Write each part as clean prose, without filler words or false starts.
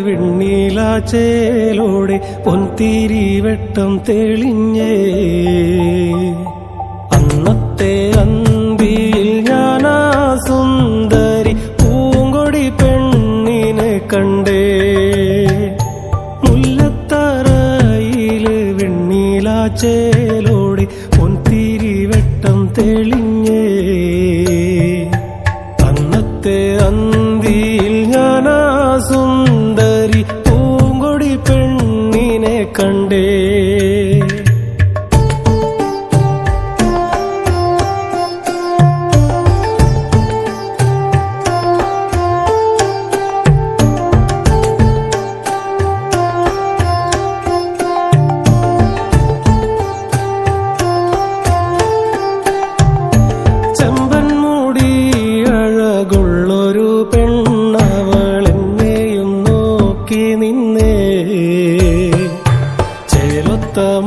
വെണ്ണീലാച്ചേലോടെ പൊൻതിരി വെട്ടം തെളിഞ്ഞേ. അന്നത്തെ അന്തിയിൽ ഞാനാ സുന്ദരി പൂങ്കൊടി പെണ്ണിനെ കണ്ടേ. മുല്ലത്തറയില് വെണ്ണീലാച്ചേലോടെ പൊൻതിരി വെട്ടം തെളിഞ്ഞേ. അന്നത്തെ അന്തിയിൽ ഞാനാ സുന്ദരി പൂങ്കൊടി പെണ്ണിനെ കണ്ടേ.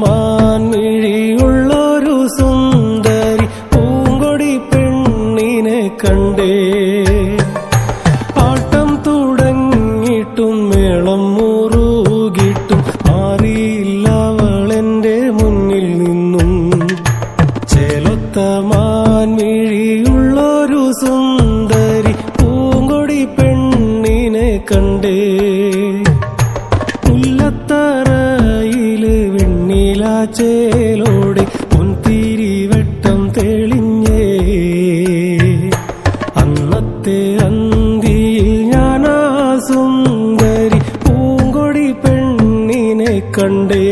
മാൻമിഴിയുള്ളൊരു സുന്ദരി പൂങ്കൊടി പെണ്ണിനെ കണ്ടേ. പാട്ടം തുടങ്ങിയിട്ടും മേളം മുറുകിട്ടും മാറിയില്ല അവളെന്റെ മുന്നിൽ നിന്നും. ചേലൊത്ത മാൻമിഴിയുള്ളൊരു സുന്ദരി പൂങ്കൊടി പെണ്ണിനെ കണ്ടേ. മുല്ലത്തറയില് വെണ്ണീലാച്ചേലോടെ പൊൻതിരി വെട്ടം തെളിഞ്ഞേ. അന്നത്തെ അന്തിയിൽ ഞാനാ സുന്ദരി പൂങ്കൊടി പെണ്ണിനെ കണ്ടേ.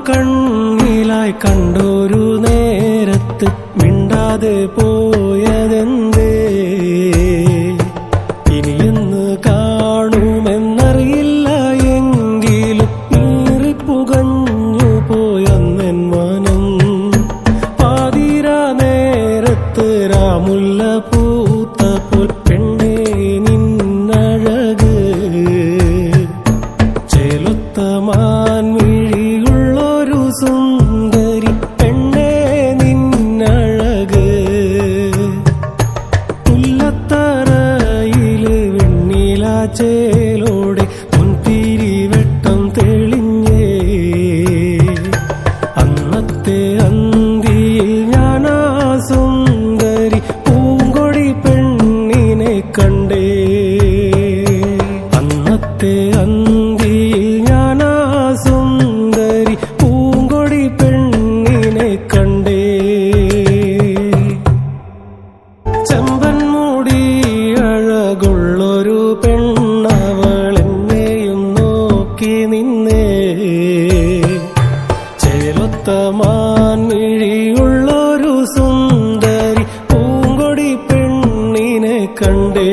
കണ്ണിലായി കണ്ടൊരു നേരത്ത് മിണ്ടാതെ പോയതെന്തേ. ഇനിയെന്ന് കാണുമെന്നറിയില്ല എങ്കിലും നീറിപ്പുകഞ്ഞു പോയെന്നെൻ മനം. പാതിരാ നേരത്ത് രാമുല്ല പൂത്തപ്പോൾ പെണ്ണേ നിന്നഴക്. ചേലൊത്ത മാൻമിഴിയുള്ളൊരു സുന്ദരി പെണ്ണേ നിന്നഴക്. മുല്ലത്തറയില് വെണ്ണീലാച്ചേലോടെ പൊൻതിരി വെട്ടം തെളിഞ്ഞേ. അന്നത്തെ അന്തിയിൽ ഞാനാ സുന്ദരി പൂങ്കൊടി പെണ്ണിനെ കണ്ടേ. അന്നത്തെ അന്തിയിൽ ഞാനാ സുന്ദരി പൂങ്കൊടി പെണ്ണിനെ കണ്ടേ. ചെമ്പൻമുടി അഴകുള്ളൊരു പെണ്ണവളെന്നെയും നോക്കി നിന്നേ. ചേലൊത്ത മാൻമിഴിയുള്ളൊരു സുന്ദരി പൂങ്കൊടി പെണ്ണിനെ കണ്ടേ.